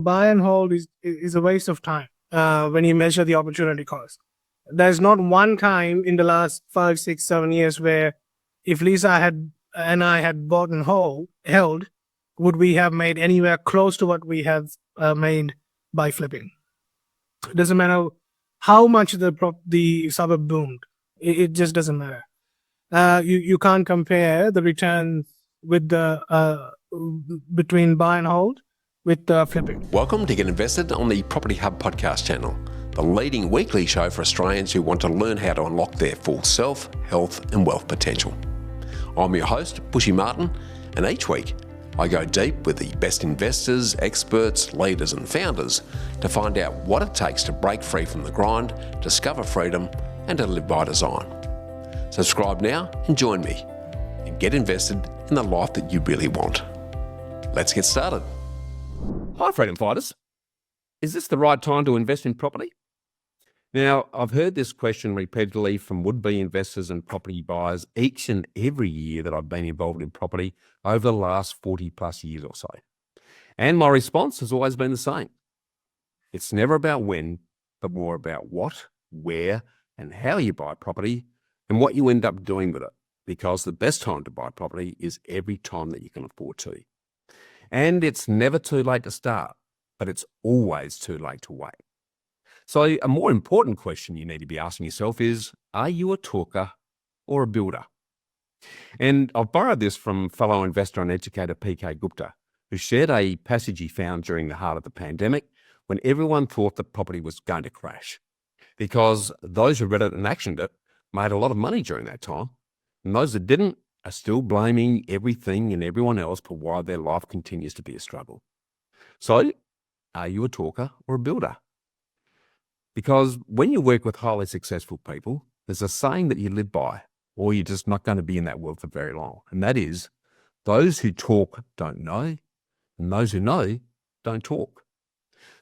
Buy and hold is a waste of time when you measure the opportunity cost. There's not one time in the last 5, 6, 7 years where if Lisa had and I had bought and held, would we have made anywhere close to what we have made by flipping? It doesn't matter how much the suburb boomed. It just doesn't matter. You can't compare the returns with the between buy and hold with flipping. Welcome to Get Invested on the Property Hub podcast channel, the leading weekly show for Australians who want to learn how to unlock their full self, health and wealth potential. I'm your host, Bushy Martin, and each week I go deep with the best investors, experts, leaders and founders to find out what it takes to break free from the grind, discover freedom and to live by design. Subscribe now and join me and get invested in the life that you really want. Let's get started. Hi, freedom fighters. Is this the right time to invest in property? Now, I've heard this question repeatedly from would-be investors and property buyers each and every year that I've been involved in property over the last 40 plus years or so. And my response has always been the same. It's never about when, but more about what, where, and how you buy property and what you end up doing with it. Because the best time to buy property is every time that you can afford to. And it's never too late to start, but it's always too late to wait. So a more important question you need to be asking yourself is, are you a talker or a builder? And I've borrowed this from fellow investor and educator PK Gupta, who shared a passage he found during the heart of the pandemic when everyone thought that property was going to crash. Because those who read it and actioned it made a lot of money during that time, and those that didn't are still blaming everything and everyone else for why their life continues to be a struggle. So, are you a talker or a builder? Because when you work with highly successful people, there's a saying that you live by, or you're just not going to be in that world for very long. And that is, those who talk don't know, and those who know don't talk.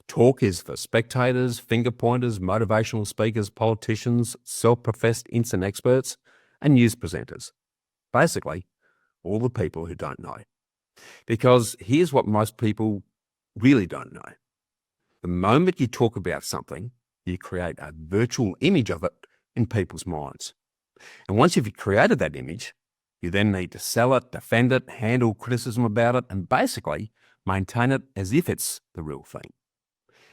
Talk is for spectators, finger pointers, motivational speakers, politicians, self-professed instant experts, and news presenters. Basically, all the people who don't know. Because here's what most people really don't know. The moment you talk about something, you create a virtual image of it in people's minds. And once you've created that image, you then need to sell it, defend it, handle criticism about it, and basically maintain it as if it's the real thing.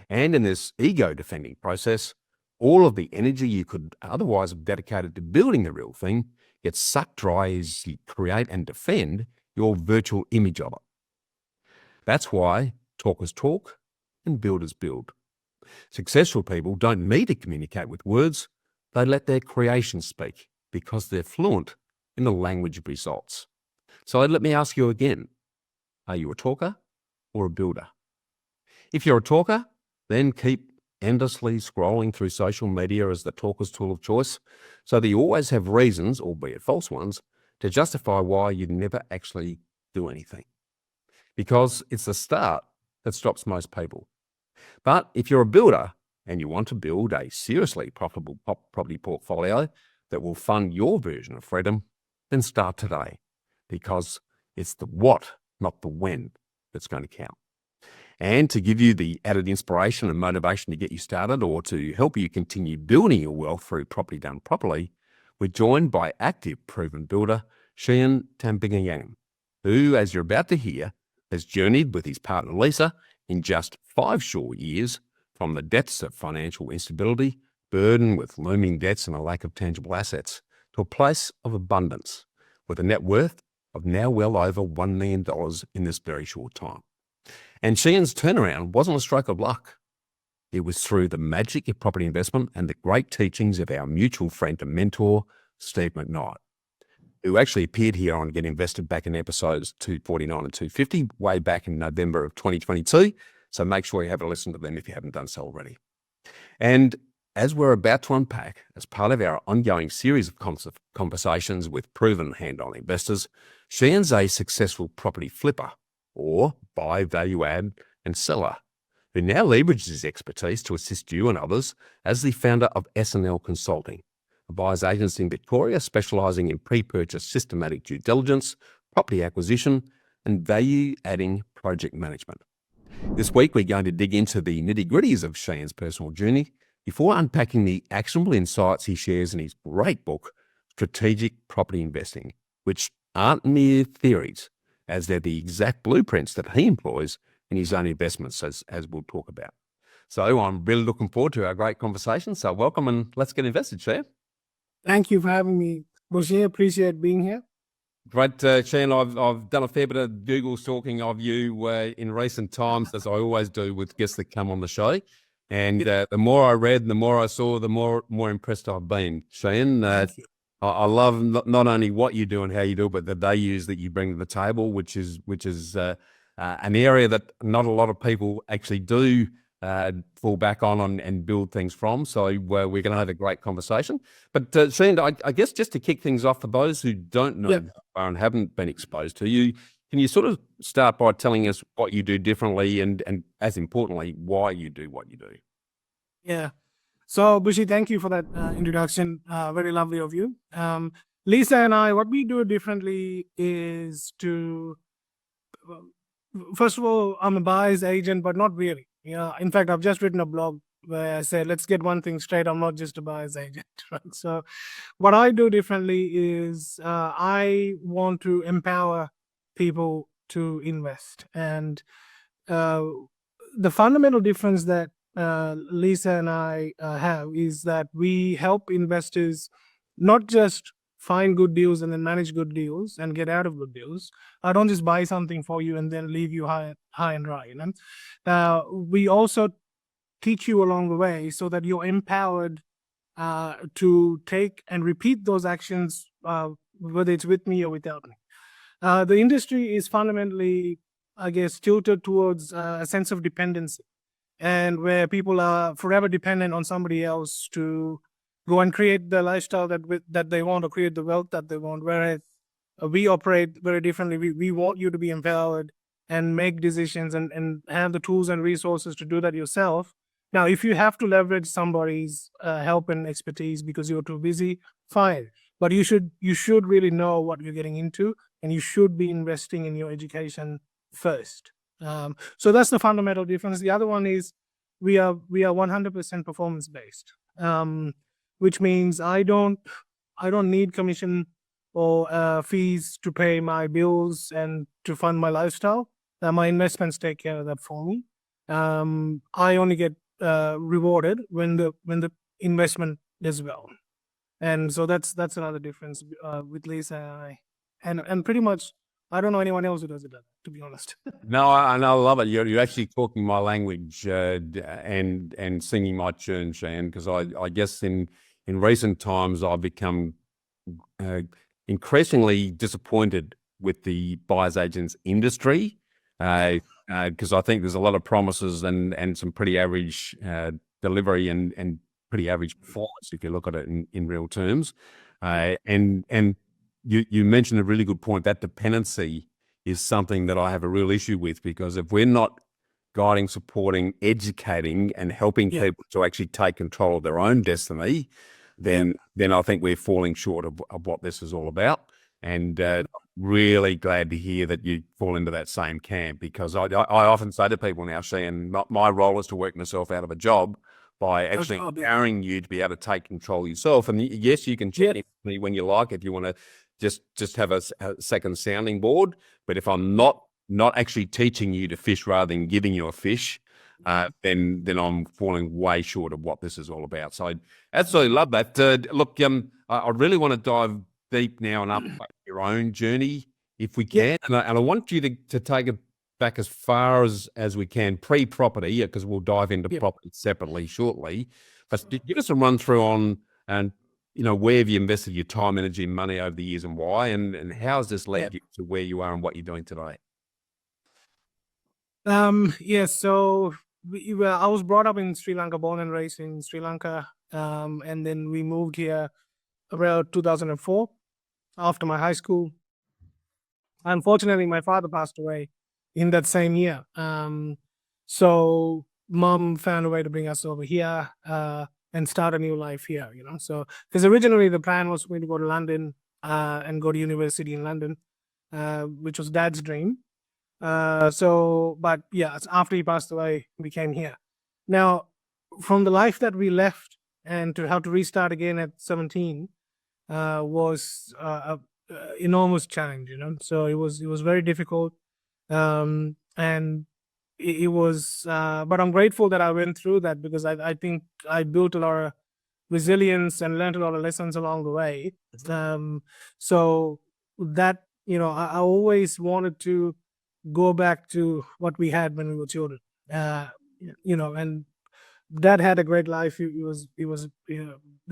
And in this ego defending process, all of the energy you could otherwise have dedicated to building the real thing gets sucked dry as you create and defend your virtual image of it. That's why talkers talk and builders build. Successful people don't need to communicate with words, they let their creation speak because they're fluent in the language of results. So let me ask you again, are you a talker or a builder? If you're a talker, then keep endlessly scrolling through social media as the talker's tool of choice, so that you always have reasons, albeit false ones, to justify why you never actually do anything. Because it's the start that stops most people. But if you're a builder and you want to build a seriously profitable property portfolio that will fund your version of freedom, then start today. Because it's the what, not the when, that's going to count. And to give you the added inspiration and motivation to get you started or to help you continue building your wealth through property done properly, we're joined by active proven builder Shehan Tambinayagam, who, as you're about to hear, has journeyed with his partner Lisa in just 5 short years from the depths of financial instability, burdened with looming debts and a lack of tangible assets, to a place of abundance with a net worth of now well over $1 million in this very short time. And Shehan's turnaround wasn't a stroke of luck. It was through the magic of property investment and the great teachings of our mutual friend and mentor, Steve McKnight, who actually appeared here on Get Invested back in episodes 249 and 250, way back in November of 2022. So make sure you have a listen to them if you haven't done so already. And as we're about to unpack, as part of our ongoing series of conversations with proven hand-on investors, Shehan's a successful property flipper, or buy, value add, and seller, who now leverages his expertise to assist you and others as the founder of S&L Consulting, a buyer's agency in Victoria specialising in pre-purchase systematic due diligence, property acquisition, and value-adding project management. This week, we're going to dig into the nitty-gritties of Shehan's personal journey before unpacking the actionable insights he shares in his great book, Strategic Property Investing, which aren't mere theories, as they're the exact blueprints that he employs in his own investments, as we'll talk about. So I'm really looking forward to our great conversation. So welcome, and let's get invested, Shehan. Thank you for having me, Bushy. Appreciate being here. Great, Shehan. I've done a fair bit of Google stalking of you in recent times, as I always do with guests that come on the show. And the more I read and the more I saw, the more impressed I've been. Shehan, Thank you. I love not only what you do and how you do it, but the values that you bring to the table, which is an area that not a lot of people actually do fall back on and build things from. So we're going to have a great conversation. But Shehan, I guess just to kick things off for those who don't know and haven't been exposed to you, can you sort of start by telling us what you do differently and as importantly, why you do what you do? Yeah. So, Bushy, thank you for that introduction. Very lovely of you. Lisa and I, what we do differently is first of all, I'm a buyer's agent, but not really. In fact, I've just written a blog where I said, let's get one thing straight. I'm not just a buyer's agent, right? So what I do differently is I want to empower people to invest. And the fundamental difference that Lisa and I have is that we help investors not just find good deals and then manage good deals and get out of good deals. I don't just buy something for you and then leave you high and dry. We also teach you along the way so that you're empowered to take and repeat those actions, whether it's with me or without me. The industry is fundamentally, I guess, tilted towards a sense of dependency, and where people are forever dependent on somebody else to go and create the lifestyle that they want or create the wealth that they want. Whereas we operate very differently. We want you to be empowered and make decisions and have the tools and resources to do that yourself. Now, if you have to leverage somebody's help and expertise because you're too busy, fine. But you should really know what you're getting into, and you should be investing in your education first. So that's the fundamental difference. The other one is we are 100% performance based, which means I don't need commission or fees to pay my bills and to fund my lifestyle. My investments take care of that for me. I only get rewarded when the investment does well, and so that's another difference with Lisa and pretty much I don't know anyone else who does it, to be honest. No, I love it. You're actually talking my language and singing my tune, Shehan, because I guess in recent times I've become increasingly disappointed with the buyer's agents industry because I think there's a lot of promises and some pretty average delivery and pretty average performance if you look at it in real terms. And you mentioned a really good point. That dependency is something that I have a real issue with, because if we're not guiding, supporting, educating, and helping people to actually take control of their own destiny, then I think we're falling short of what this is all about. And really glad to hear that you fall into that same camp, because I often say to people now, Shehan, my role is to work myself out of a job by actually empowering you to be able to take control yourself. And yes, you can check in with me when you like, if you want to just have a second sounding board. But if I'm not actually teaching you to fish rather than giving you a fish, then I'm falling way short of what this is all about. So I absolutely love that. Look, I really want to dive deep now and up your own journey, if we can. And I want you to take it back as far as we can pre-property, because we'll dive into property separately shortly. But give us a run through on, and where have you invested your time, energy, and money over the years, and why, and how has this led you to where you are and what you're doing today? So I was brought up in Sri Lanka, born and raised in Sri Lanka, and then we moved here around 2004 after my high school. Unfortunately, my father passed away in that same year. So mom found a way to bring us over here and start a new life here, So, because originally the plan was for me to go to London and go to university in London, which was dad's dream. But yeah, after he passed away, we came here. Now, from the life that we left and to how to restart again at 17 was a enormous challenge, So it was very difficult, and it was. But I'm grateful that I went through that because I think I built a lot of resilience and learned a lot of lessons along the way. So that I always wanted to go back to what we had when we were children. Uh, and Dad had a great life. We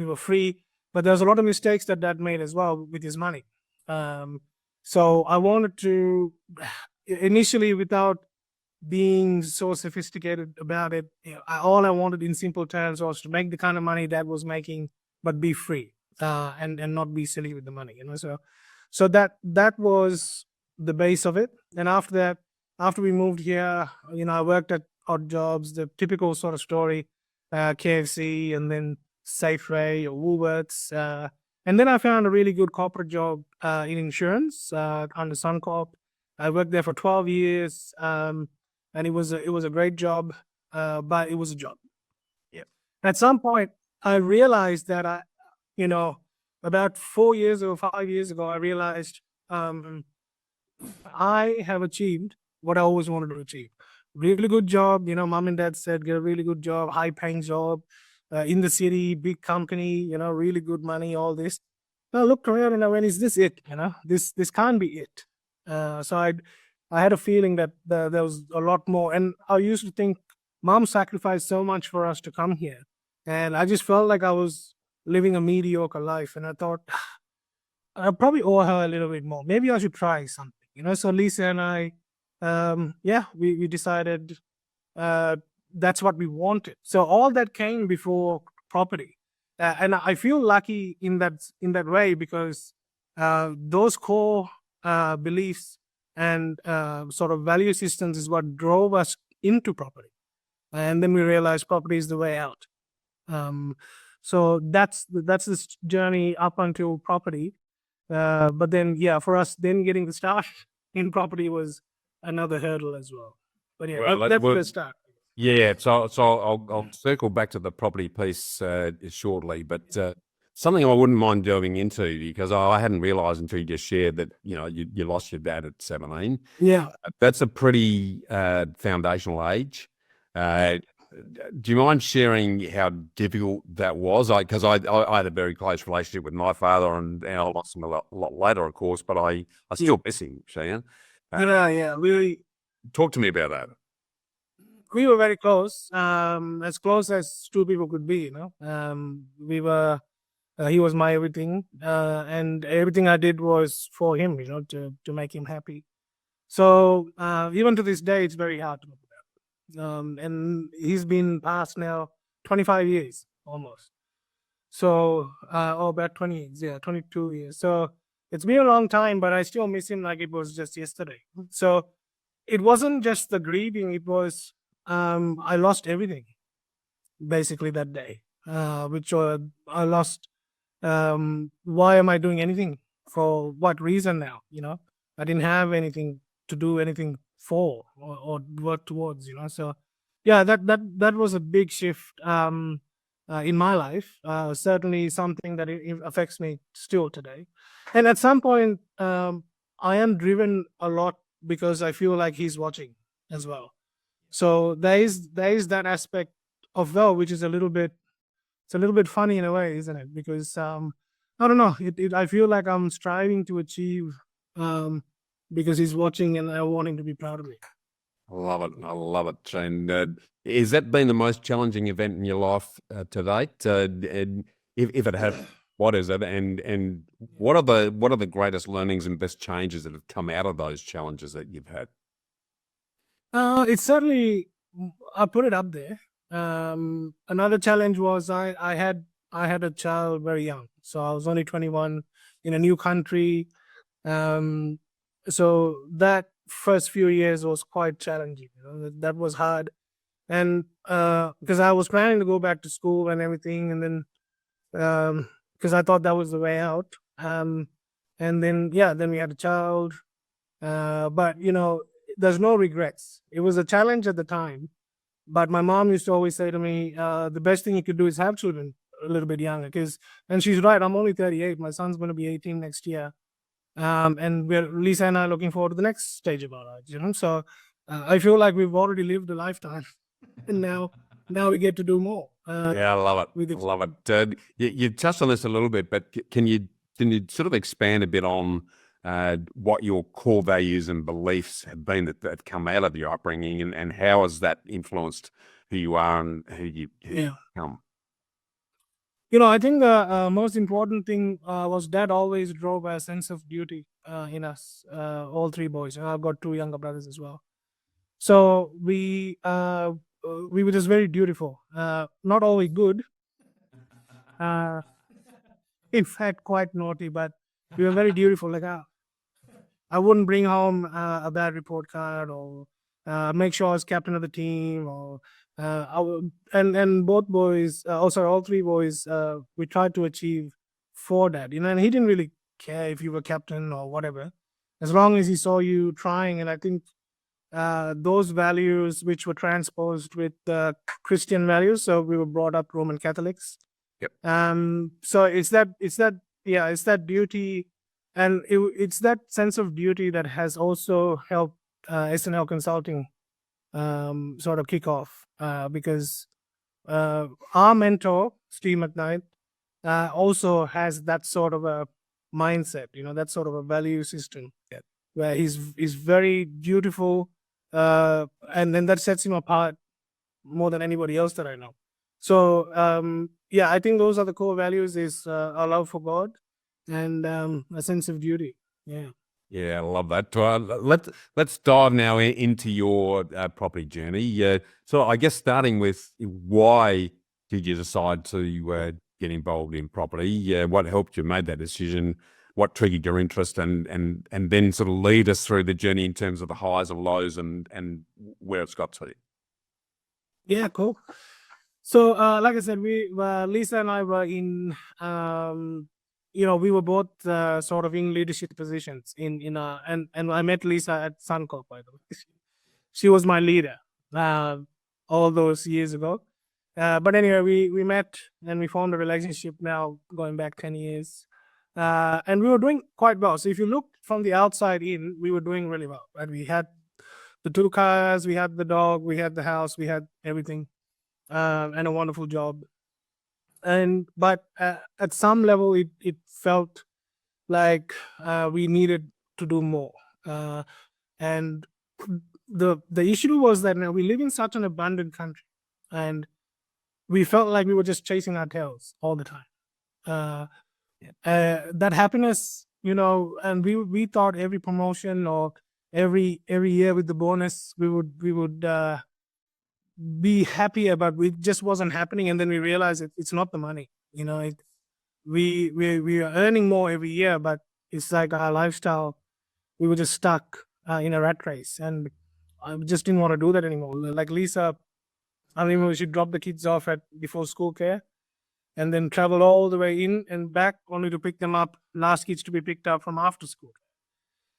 were free, but there's a lot of mistakes that Dad made as well with his money. Um, so I wanted to initially, without being so sophisticated about it, all I wanted in simple terms was to make the kind of money Dad was making, but be free, and not be silly with the money. So that was the base of it. And after that, after we moved here, I worked at odd jobs, the typical sort of story, KFC, and then Safeway or Woolworths. And then I found a really good corporate job in insurance under Suncorp. I worked there for 12 years, and it was a great job, but it was a job. Yeah. At some point, I realized that you know, about 4 years or 5 years ago, I realized um, I have achieved what I always wanted to achieve. Really good job. Mom and dad said, get a really good job, high paying job in the city, big company, really good money, all this. I looked around and I went, is this it? This can't be it. So I had a feeling that there was a lot more. And I used to think mom sacrificed so much for us to come here. And I just felt like I was living a mediocre life. And I thought, I probably owe her a little bit more. Maybe I should try something. So Lisa and I, yeah, we decided uh, that's what we wanted. So all that came before property, and I feel lucky in that way because those core beliefs and sort of value systems is what drove us into property, and then we realized property is the way out. Um, so that's this journey up until property. But then, yeah, for us, then getting the start in property was another hurdle as well. But yeah, Well, that's the start. yeah. So I'll circle back to the property piece shortly, but something I wouldn't mind delving into because I hadn't realised until you just shared that you lost your dad at 17. Yeah. That's a pretty foundational age. Do you mind sharing how difficult that was? Because I had a very close relationship with my father, and I lost him a lot later, of course, but I still miss him, Shehan. Yeah, Talk to me about that. we were very close, as close as two people could be. We were. He was my everything, and everything I did was for him. To make him happy. So even to this day, it's very hard to look at. And he's been passed now 25 years almost. So, about 20 years, yeah, 22 years. So it's been a long time, but I still miss him like it was just yesterday. So it wasn't just the grieving, it was, I lost everything basically that day, which I lost. Why am I doing anything? For what reason now? I didn't have anything to do anything for or work towards. So yeah, that was a big shift in my life. Certainly something that it affects me still today. And at some point, I am driven a lot because I feel like he's watching as well. So there is that aspect of well, which is a little bit funny in a way, isn't it? Because I don't know. I feel like I'm striving to achieve because he's watching and I want him to be proud of me. I love it. I love it. And has that been the most challenging event in your life to date? And if it had, what is it? And what are the greatest learnings and best changes that have come out of those challenges that you've had? It's certainly, I put it up there. Another challenge was I had a child very young, so I was only 21 in a new country. Um, so that first few years was quite challenging. That was hard, and because I was planning to go back to school and everything, and then because I thought that was the way out. And then yeah, then we had a child. But there's no regrets. It was a challenge at the time, but my mom used to always say to me, the best thing you could do is have children a little bit younger. And she's right. I'm only 38. My son's going to be 18 next year. And Lisa and I are looking forward to the next stage of our lives. So I feel like we've already lived a lifetime, and now we get to do more. Yeah, I love it. I love it. You touched on this a little bit, but can you sort of expand a bit on what your core values and beliefs have been that come out of your upbringing, and how has that influenced who you are and who you become? I think the most important thing was Dad always drove a sense of duty in us, all three boys. And I've got two younger brothers as well. So we were just very dutiful. Not always good. In fact, quite naughty, but we were very dutiful. Like I wouldn't bring home a bad report card, or make sure I was captain of the team, or and both boys, all three boys, we tried to achieve for Dad. And he didn't really care if you were captain or whatever, as long as he saw you trying. And I think those values which were transposed with Christian values. So we were brought up Roman Catholics. Yep. So it's that duty, and it's that sense of duty that has also helped SNL Consulting sort of kick off, because our mentor Steve McKnight also has that sort of a mindset, that sort of a value system, where he's very dutiful, and then that sets him apart more than anybody else that I know. So I think those are the core values: is a love for God and a sense of duty. Yeah, I love that. Let's dive now into your property journey. So I guess starting with, why did you decide to get involved in property? What helped you make that decision? What triggered your interest, and then sort of lead us through the journey in terms of the highs and lows and where it's got to. Yeah, cool. So like I said, Lisa and I were in we were both sort of in leadership positions and I met Lisa at Suncorp, by the way. She was my leader all those years ago. But anyway, we met and we formed a relationship now going back 10 years. And we were doing quite well. So if you look from the outside in, we were doing really well. Right? We had the 2 cars, we had the dog, we had the house, we had everything, and a wonderful job. But at some level, it felt like we needed to do more. And the issue was that we live in such an abundant country, and we felt like we were just chasing our tails all the time. That happiness, and we thought every promotion or every year with the bonus, we would be happy about. It just wasn't happening, and then we realized it's not the money. We are earning more every year, but it's like our lifestyle. We were just stuck in a rat race, and I just didn't want to do that anymore. Like Lisa, I remember she dropped the kids off at before school care, and then travel all the way in and back, only to pick them up, last kids to be picked up from after school.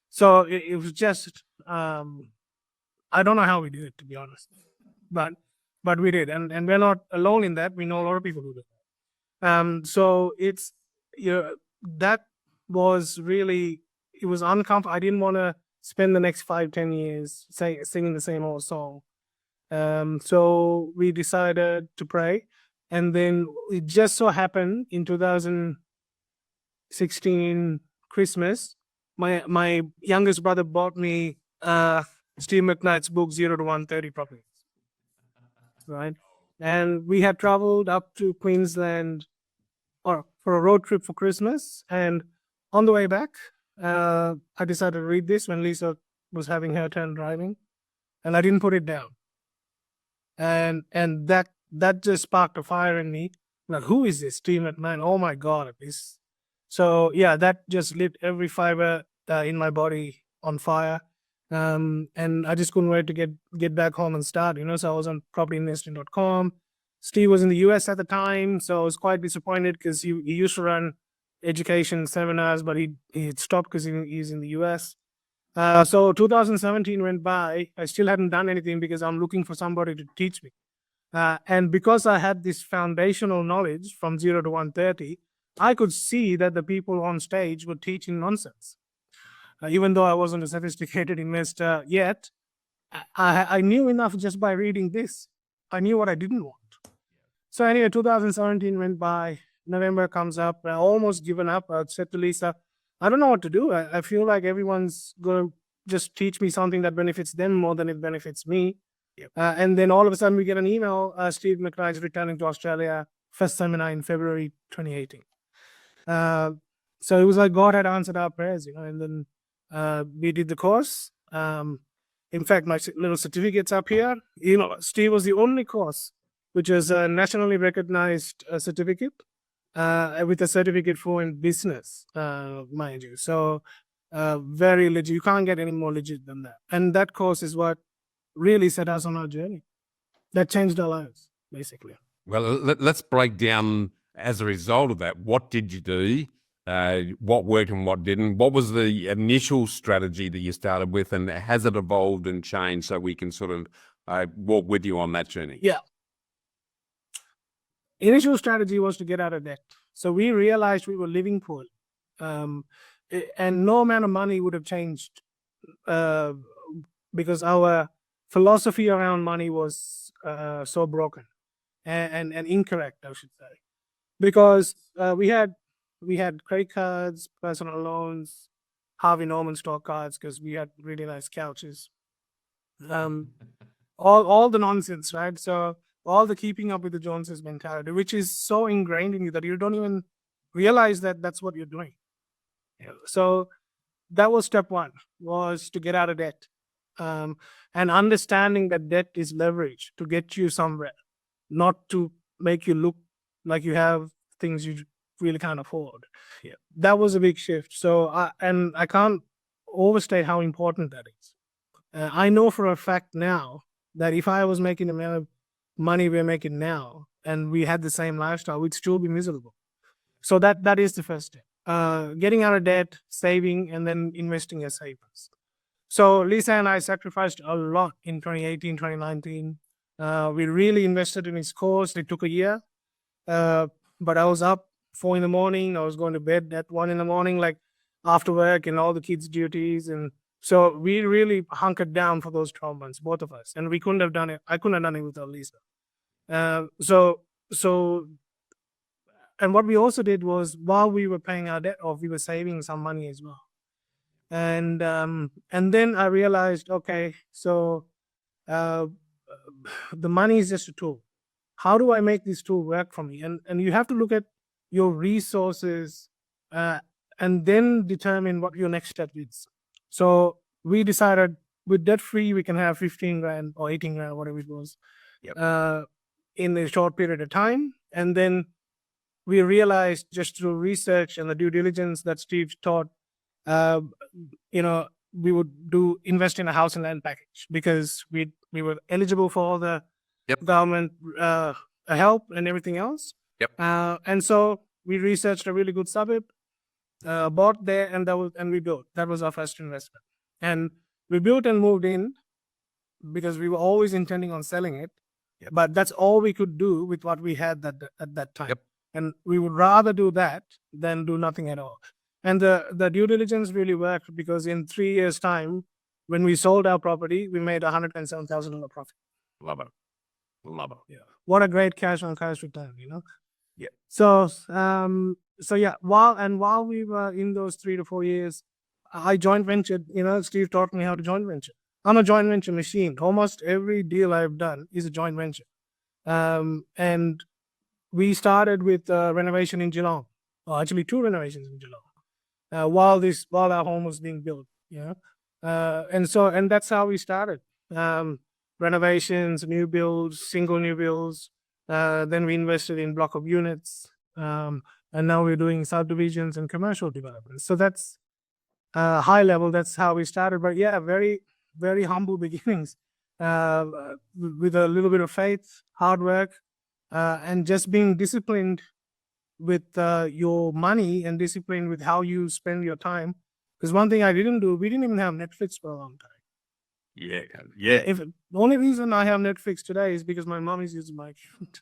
So it was just, I don't know how we did it, to be honest, but we did, and we're not alone in that. We know a lot of people who do that. So it's, that was really, it was uncomfortable. I didn't want to spend the next 5-10 years singing the same old song. So we decided to pray. And then it just so happened in 2016 Christmas, my youngest brother bought me Steve McKnight's book, 0 to 130 Properties. Right? And we had traveled up to Queensland for a road trip for Christmas. And on the way back, I decided to read this when Lisa was having her turn driving, and I didn't put it down. And that just sparked a fire in me. Like, who is this Steve McKnight? Oh my God, this. So yeah, that just lit every fiber in my body on fire. And I just couldn't wait to get back home and start. So I was on propertyinvesting.com. Steve was in the US at the time, so I was quite disappointed because he used to run education seminars, but he stopped because he's in the US. So 2017 went by. I still hadn't done anything because I'm looking for somebody to teach me. And because I had this foundational knowledge from 0 to 130, I could see that the people on stage were teaching nonsense. Even though I wasn't a sophisticated investor yet, I knew enough just by reading this. I knew what I didn't want. So anyway, 2017 went by. November comes up. I almost given up. I said to Lisa, I don't know what to do. I feel like everyone's going to just teach me something that benefits them more than it benefits me. And then all of a sudden we get an email, Steve McKnight is returning to Australia, first seminar in February 2018. So it was like God had answered our prayers, and then we did the course. In fact, my little certificate's up here. Steve was the only course which is a nationally recognized certificate with a certificate for in business, mind you. So very legit. You can't get any more legit than that. And that course is what really set us on our journey. That changed our lives, basically. Well, let's break down as a result of that. What did you do? What worked and what didn't? What was the initial strategy that you started with, and has it evolved and changed so we can sort of walk with you on that journey? Yeah. Initial strategy was to get out of debt. So we realized we were living poorly. And no amount of money would have changed because our philosophy around money was so broken and incorrect, I should say. Because we had credit cards, personal loans, Harvey Norman stock cards because we had really nice couches. All the nonsense, right? So all the keeping up with the Joneses mentality, which is so ingrained in you that you don't even realize that that's what you're doing. So that was step one, was to get out of debt, and understanding that debt is leverage to get you somewhere, not to make you look like you have things you really can't afford. That was a big shift. So I can't overstate how important that is. I know for a fact now that if I was making the amount of money we're making now and we had the same lifestyle, we'd still be miserable. So that is the first step. Getting out of debt, saving, and then investing as savers. So Lisa and I sacrificed a lot in 2018, 2019. We really invested in this course. It took a year. But I was up 4 a.m. I was going to bed at 1 a.m, like after work and all the kids' duties. And so we really hunkered down for those 12 months, both of us. And we couldn't have done it. I couldn't have done it without Lisa. And what we also did was, while we were paying our debt off, we were saving some money as well. And then I realized, okay, so the money is just a tool. How do I make this tool work for me? And you have to look at your resources and then determine what your next step is. So we decided with debt free, we can have 15 grand or 18 grand, whatever it was, in a short period of time. And then we realized, just through research and the due diligence that Steve taught, we would invest in a house and land package because we were eligible for all the government help and everything else. And so we researched a really good suburb, bought there, and we built. That was our first investment. And we built and moved in because we were always intending on selling it. But that's all we could do with what we had at that time. And we would rather do that than do nothing at all. And the due diligence really worked because in 3 years' time, when we sold our property, we made $107,000 profit. Love it. Yeah. What a great cash on cash return, Yeah. So while we were in those 3 to 4 years, I joint ventured. Steve taught me how to joint venture. I'm a joint venture machine. Almost every deal I've done is a joint venture. And we started with renovation in Geelong. Well, actually 2 renovations in Geelong. While our home was being built, and that's how we started. Renovations, new builds, single new builds. Then we invested in block of units, and now we're doing subdivisions and commercial developments. So that's high level. That's how we started. But yeah, very, very humble beginnings, with a little bit of faith, hard work, and just being disciplined with your money and disciplined with how you spend your time. Because one thing I didn't do, we didn't even have Netflix for a long time. Yeah, yeah. If the only reason I have Netflix today is because my mom is using my account.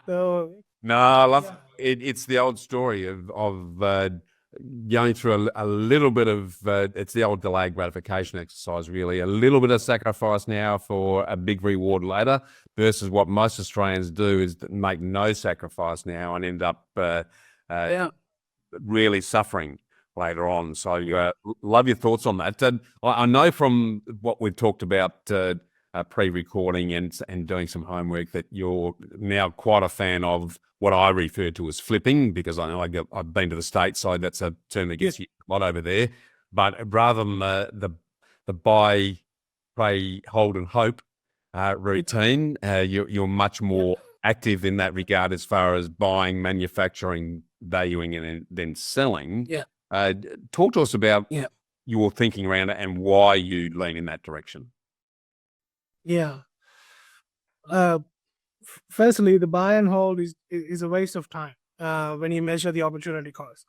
So No, I love it. It's the old story of going through a little bit of it's the old delayed gratification exercise, really. A little bit of sacrifice now for a big reward later, versus what most Australians do is make no sacrifice now and end up yeah, really suffering later on. So love your thoughts on that. I know from what we've talked about pre-recording and doing some homework that you're now quite a fan of what I refer to as flipping, because I know I've been to the States, so that's a term that gets yes, used a lot over there. But rather than the buy, pray, hold, and hope routine, you're much more active in that regard as far as buying, manufacturing, valuing, and then selling. yeah, Talk to us about yeah, your thinking around it and why you lean in that direction. yeah. Firstly, the buy and hold is a waste of time when you measure the opportunity cost.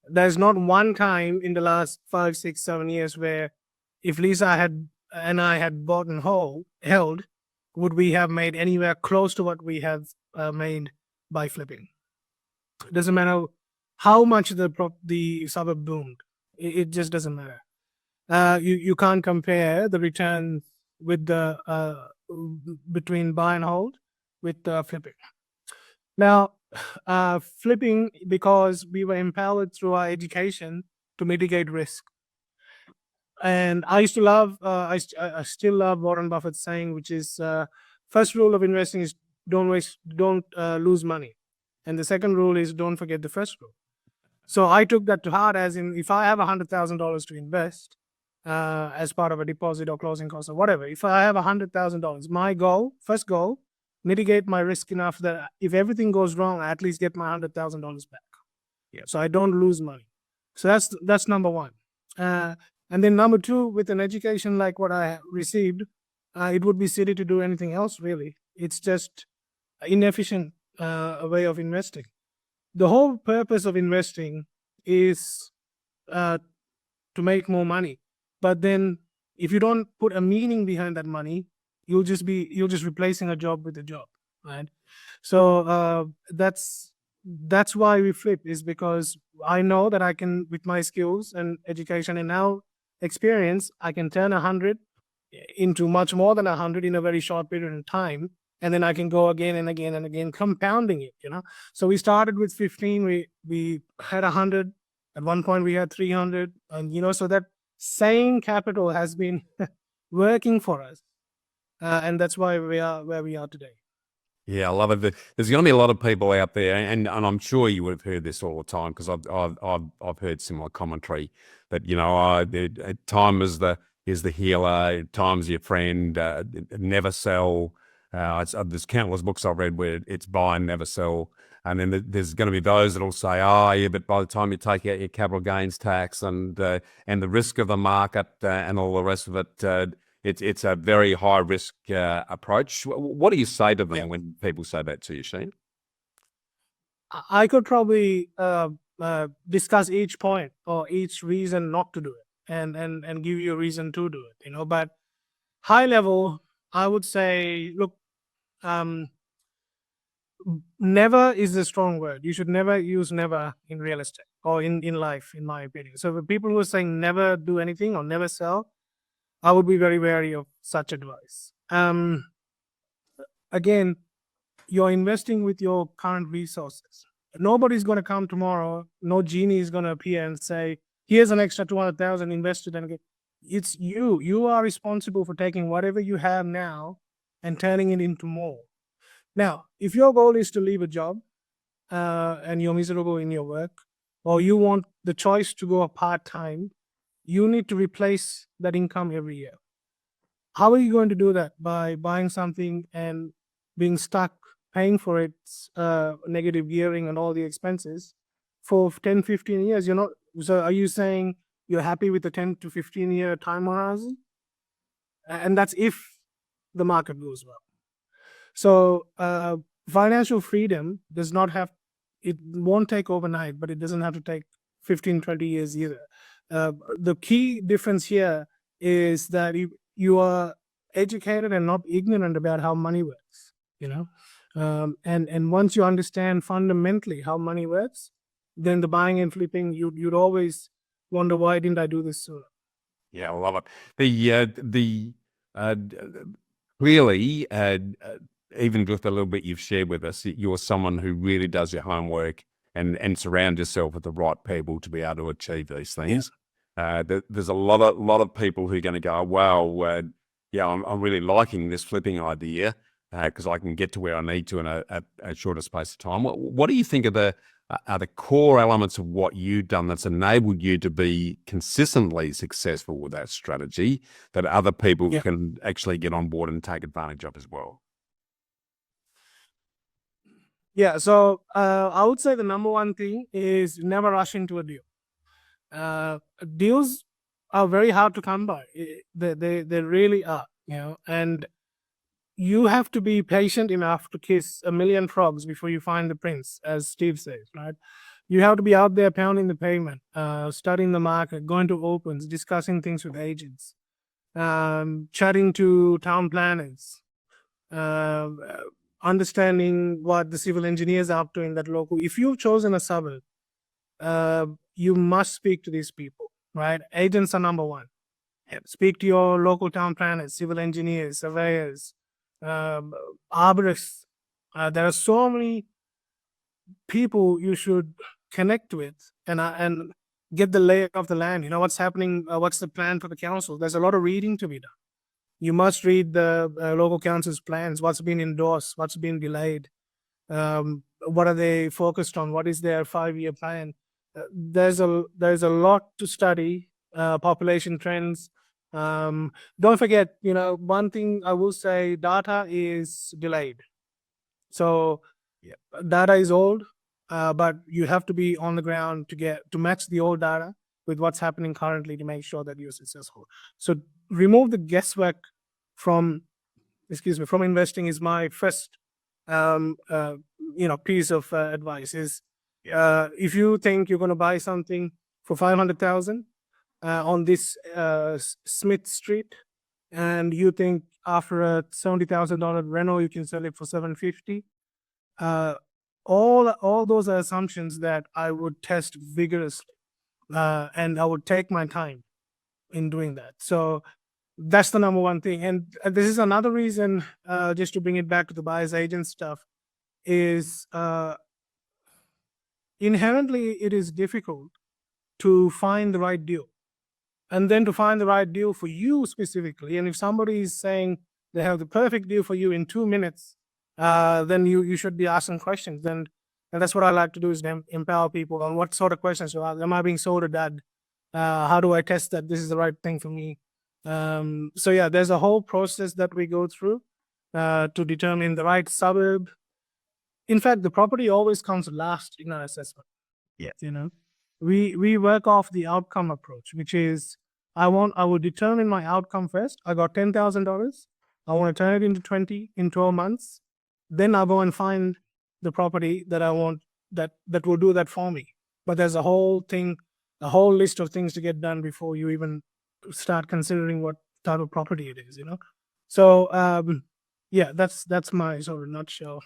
There's not one time in the last 5, 6, 7 years where if Lisa and I had bought and held, would we have made anywhere close to what we have made by flipping. It doesn't matter how much the suburb boomed. It just doesn't matter. You can't compare the returns with the between buy and hold with flipping. Now, flipping, because we were empowered through our education to mitigate risk. And I used to love, I still love Warren Buffett's saying, which is first rule of investing is don't lose money. And the second rule is don't forget the first rule. So I took that to heart, as in, if I have $100,000 to invest as part of a deposit or closing cost or whatever, if I have $100,000, my first goal, mitigate my risk enough that if everything goes wrong, I at least get my $100,000 back. Yeah. So I don't lose money. So that's number one. And then number two, with an education like what I received, it would be silly to do anything else, really. It's just inefficient way of investing. The whole purpose of investing is to make more money. But then if you don't put a meaning behind that money, you're just replacing a job with a job, right? So that's why we flip, is because I know that I can, with my skills and education and now experience, I can turn 100 into much more than 100 in a very short period of time. And then I can go again and again and again, compounding it, So we started with 15, we had 100. At one point we had 300, and so that same capital has been working for us. And that's why we are where we are today. Yeah, I love it. There's going to be a lot of people out there, and I'm sure you would have heard this all the time, because I've heard similar commentary that time is the healer, time's your friend, never sell. There's countless books I've read where it's buy and never sell, and then there's going to be those that'll say, oh yeah, but by the time you take out your capital gains tax and the risk of the market and all the rest of it. It's a very high risk approach. What do you say to them when people say that to you, Shehan? I could probably discuss each point or each reason not to do it, and give you a reason to do it. But high level, I would say, look, never is a strong word. You should never use never in real estate or in life, in my opinion. So the people who are saying never do anything or never sell, I would be very wary of such advice. Again, you're investing with your current resources. Nobody's going to come tomorrow. No genie is going to appear and say, here's an extra 200,000 invested. And it's you. You are responsible for taking whatever you have now and turning it into more. Now, if your goal is to leave a job and you're miserable in your work, or you want the choice to go part-time, you need to replace that income every year. How are you going to do that? By buying something and being stuck paying for its negative gearing and all the expenses for 10, 15 years? So are you saying you're happy with the 10 to 15 year time horizon? And that's if the market goes well. So financial freedom it won't take overnight, but it doesn't have to take 15, 20 years either. The key difference here is that you are educated and not ignorant about how money works, you know. And once you understand fundamentally how money works, then the buying and flipping, you'd always wonder, why didn't I do this sooner? Yeah, I love it. Clearly, even with the little bit you've shared with us, you're someone who really does your homework and surround yourself with the right people to be able to achieve these things. There's a lot of people who are going to go, wow, yeah, I'm really liking this flipping idea because I can get to where I need to in a shorter space of time. What do you think are the core elements of what you've done that's enabled you to be consistently successful with that strategy that other people can actually get on board and take advantage of as well? Yeah, so I would say the number one thing is never rush into a deal. Deals are very hard to come by. They really are, you know, and you have to be patient enough to kiss a million frogs before you find the prince, as Steve says, right? You have to be out there pounding the pavement, studying the market, going to opens, discussing things with agents, chatting to town planners, uh, understanding what the civil engineers are up to in that local. If you've chosen a suburb, you must speak to these people, right? Agents are number one. Speak to your local town planners, civil engineers, surveyors, arborists. There are so many people you should connect with and get the lay of the land. You know what's happening. What's the plan for the council? There's a lot of reading to be done. You must read the local council's plans. What's been endorsed? What's been delayed? What are they focused on? What is their 5-year plan? There's a lot to study. Population trends. Don't forget, you know, one thing I will say: data is delayed. So data is old, but you have to be on the ground to match the old data with what's happening currently to make sure that you're successful. So remove the guesswork from investing is my first piece of advice is if you think you're going to buy something for 500,000 on this Smith Street, and you think after a $70,000 reno you can sell it for 750, all those are assumptions that I would test vigorously, and I would take my time in doing that. So that's the number one thing. And this is another reason, just to bring it back to the buyer's agent stuff, is inherently it is difficult to find the right deal. And then to find the right deal for you specifically. And if somebody is saying they have the perfect deal for you in 2 minutes, then you should be asking questions. And that's what I like to do, is empower people on what sort of questions you ask. Am I being sold a dud? How do I test that this is the right thing for me? So yeah, there's a whole process that we go through to determine the right suburb. In fact, the property always comes last in our assessment. Yeah. You know, we work off the outcome approach, which is I will determine my outcome first. I got $10,000. I want to turn it into 20 in 12 months. Then I'll go and find the property that I want that will do that for me. But there's a whole list of things to get done before you even start considering what type of property it is, you know? So, yeah, that's my sort of nutshell.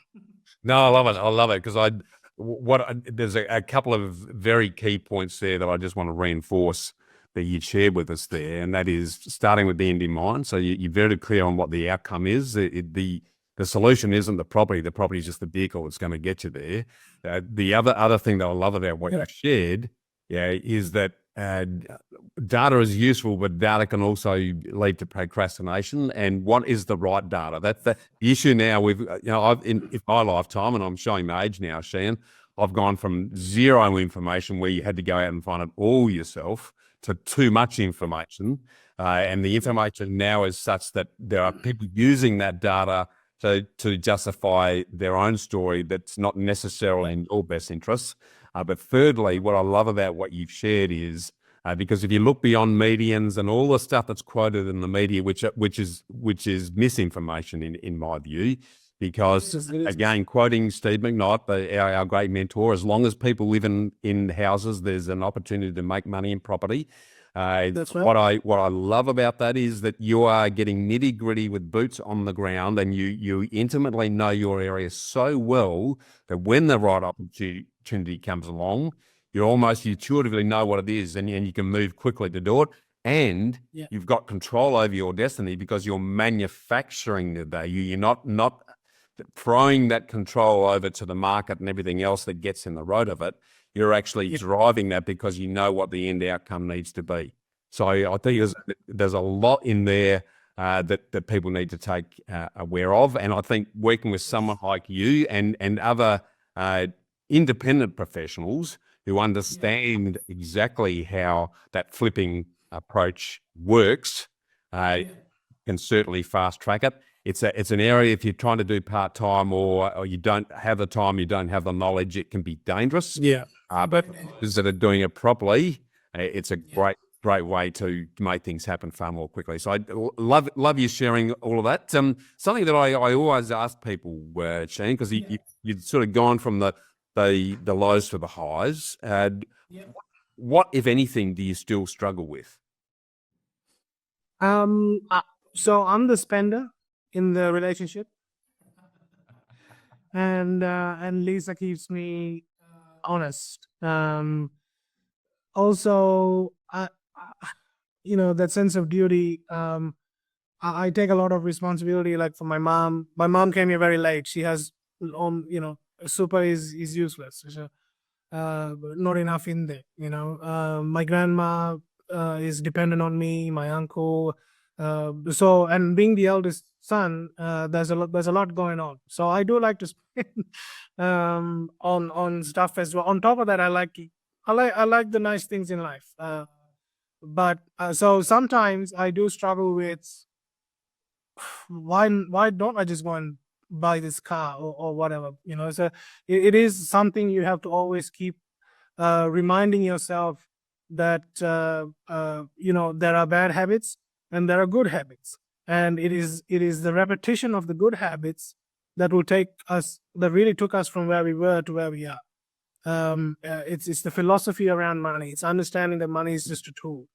No, I love it because there's a couple of very key points there that I just want to reinforce that you shared with us there, and that is starting with the end in mind. So you're very clear on what the outcome is. The solution isn't the property is just the vehicle that's going to get you there. The other thing that I love about what you shared, is that data is useful, but data can also lead to procrastination. And what is the right data? That's the issue now. In my lifetime, and I'm showing my age now, Shehan, I've gone from zero information where you had to go out and find it all yourself to too much information. And the information now is such that there are people using that data to justify their own story that's not necessarily in your best interests. But thirdly, what I love about what you've shared is because if you look beyond medians and all the stuff that's quoted in the media, which is misinformation in my view, because, again, quoting Steve McKnight, our great mentor, as long as people live in houses, there's an opportunity to make money in property. That's right. What I love about that is that you are getting nitty gritty with boots on the ground, and you intimately know your area so well that when the right opportunity comes along, you almost intuitively know what it is, and you can move quickly to do it. And you've got control over your destiny because you're manufacturing the value. You're not throwing that control over to the market and everything else that gets in the road of it. You're actually driving that because you know what the end outcome needs to be. So I think there's a lot in there that people need to take aware of. And I think working with someone like you and other independent professionals who understand exactly how that flipping approach works can certainly fast track it. It's an area, if you're trying to do part-time or you don't have the time, you don't have the knowledge, it can be dangerous. But those that are doing it properly, it's a great way to make things happen far more quickly. So I love you sharing all of that. Something that I always ask people, Shehan, because you've sort of gone from the lows to the highs. What, if anything, do you still struggle with? So I'm the spender in the relationship, and Lisa keeps me honest. Also, that sense of duty. I take a lot of responsibility, like for my mom. My mom came here very late. She has, super is useless. So, not enough in there. My grandma is dependent on me. My uncle. So, and being the eldest son, there's a lot going on. So I do like to spend on stuff as well. On top of that, I like the nice things in life. But so sometimes I do struggle with why don't I just go and buy this car or whatever. So it is something you have to always keep reminding yourself that there are bad habits and there are good habits, and it is the repetition of the good habits that really took us from where we were to where we are. It's the philosophy around money. It's understanding that money is just a tool,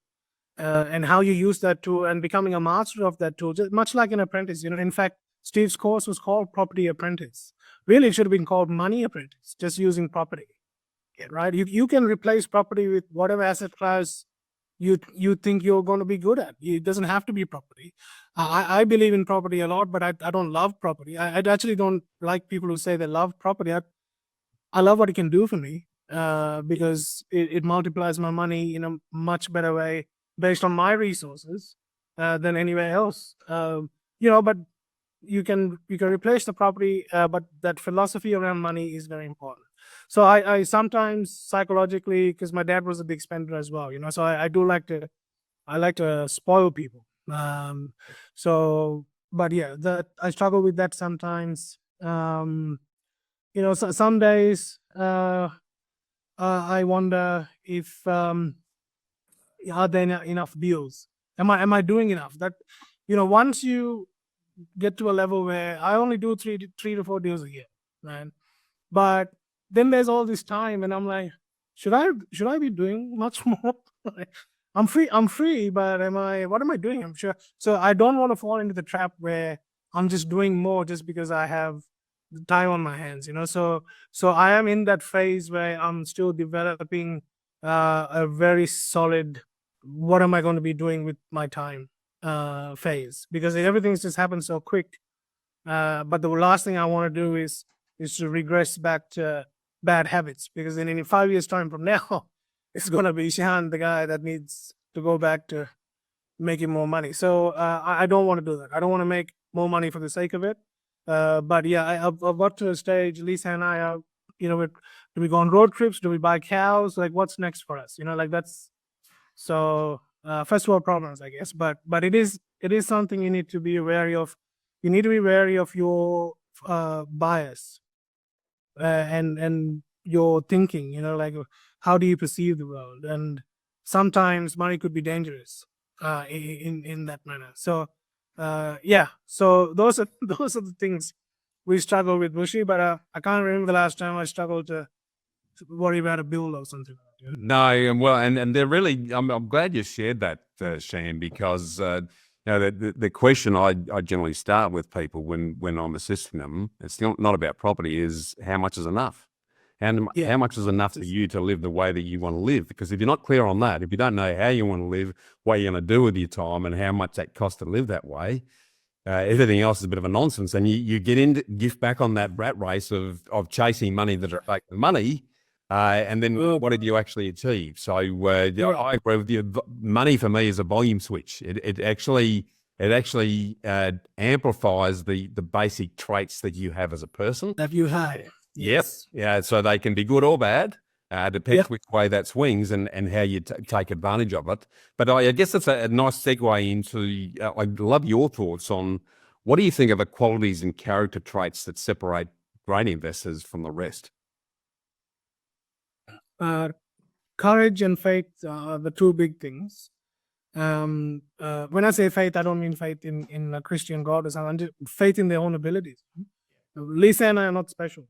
and how you use that tool and becoming a master of that tool, just much like an apprentice. In fact, Steve's course was called Property Apprentice. Really, it should have been called Money Apprentice, just using property. Right? You can replace property with whatever asset class you think you're going to be good at. It doesn't have to be property. I believe in property a lot, but I don't love property. I actually don't like people who say they love property. I love what it can do for me, because it multiplies my money in a much better way based on my resources than anywhere else. But you can replace the property, but that philosophy around money is very important. So I sometimes psychologically, because my dad was a big spender as well, so I do like to spoil people. But yeah, that I struggle with that sometimes. So some days I wonder if are there enough deals? Am I doing enough? That once you get to a level where I only do three to four deals a year, right? But then there's all this time, and I'm like, should I be doing much more? I'm free, but what am I doing? I'm sure. So I don't want to fall into the trap where I'm just doing more just because I have time on my hands, So I am in that phase where I'm still developing a very solid, what am I going to be doing with my time phase, because everything's just happened so quick. But the last thing I want to do is to regress back to bad habits, because then in 5 years time from now, it's going to be Shehan, the guy that needs to go back to making more money. So I don't want to do that. I don't want to make more money for the sake of it. But yeah, I've got to a stage, Lisa and I are, do we go on road trips? Do we buy cows? Like, what's next for us? Like that's, so first world problems, I guess. But it is something you need to be wary of. You need to be wary of your bias and your thinking, like how do you perceive the world? And sometimes money could be dangerous in that manner. So yeah, so those are the things we struggle with Bushy, but I can't remember the last time I struggled to worry about a bill or something like that. No, and they're really. I'm glad you shared that, Shan, because the question I generally start with people when I'm assisting them, it's not about property, is how much is enough, and how much is enough for you to live the way that you want to live. Because if you're not clear on that, if you don't know how you want to live, what you're going to do with your time, and how much that costs to live that way, everything else is a bit of a nonsense, and you get back on that rat race of chasing money that are making money. And then what did you actually achieve? So I agree with you. Money for me is a volume switch. It actually amplifies the basic traits that you have as a person. That you had. Yes. Yeah. So they can be good or bad. Depends which way that swings and how you take advantage of it. But I guess that's a nice segue into, I'd love your thoughts on what do you think are the qualities and character traits that separate great investors from the rest? Courage and faith are the two big things. When I say faith, I don't mean faith in a Christian God or something. Faith in their own abilities. Lisa and I are not special.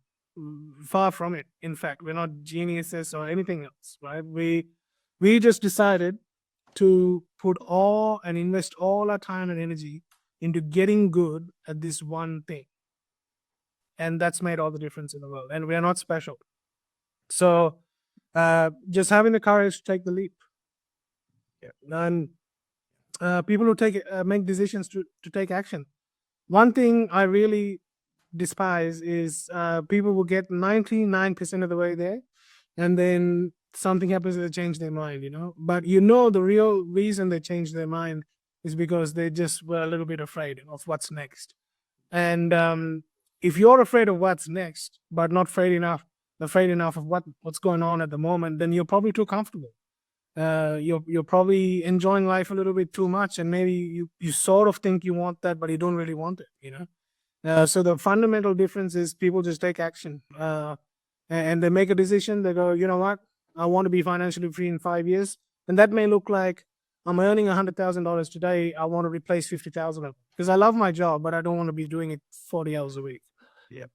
Far from it. In fact, we're not geniuses or anything else, right? We just decided to put all and invest all our time and energy into getting good at this one thing. And that's made all the difference in the world. And we're not special. So just having the courage to take the leap. And people who make decisions to take action. One thing I really despise is people will get 99% of the way there, and then something happens and they change their mind, But the real reason they change their mind is because they just were a little bit afraid of what's next. And if you're afraid of what's next, but not afraid enough of what's going on at the moment, then you're probably too comfortable. You're probably enjoying life a little bit too much, and maybe you sort of think you want that, but you don't really want it, So the fundamental difference is people just take action, and they make a decision. They go, you know what, I want to be financially free in 5 years, and that may look like I'm earning $100,000 today. I want to replace 50,000 of it because I love my job, but I don't want to be doing it 40 hours a week. Yeah,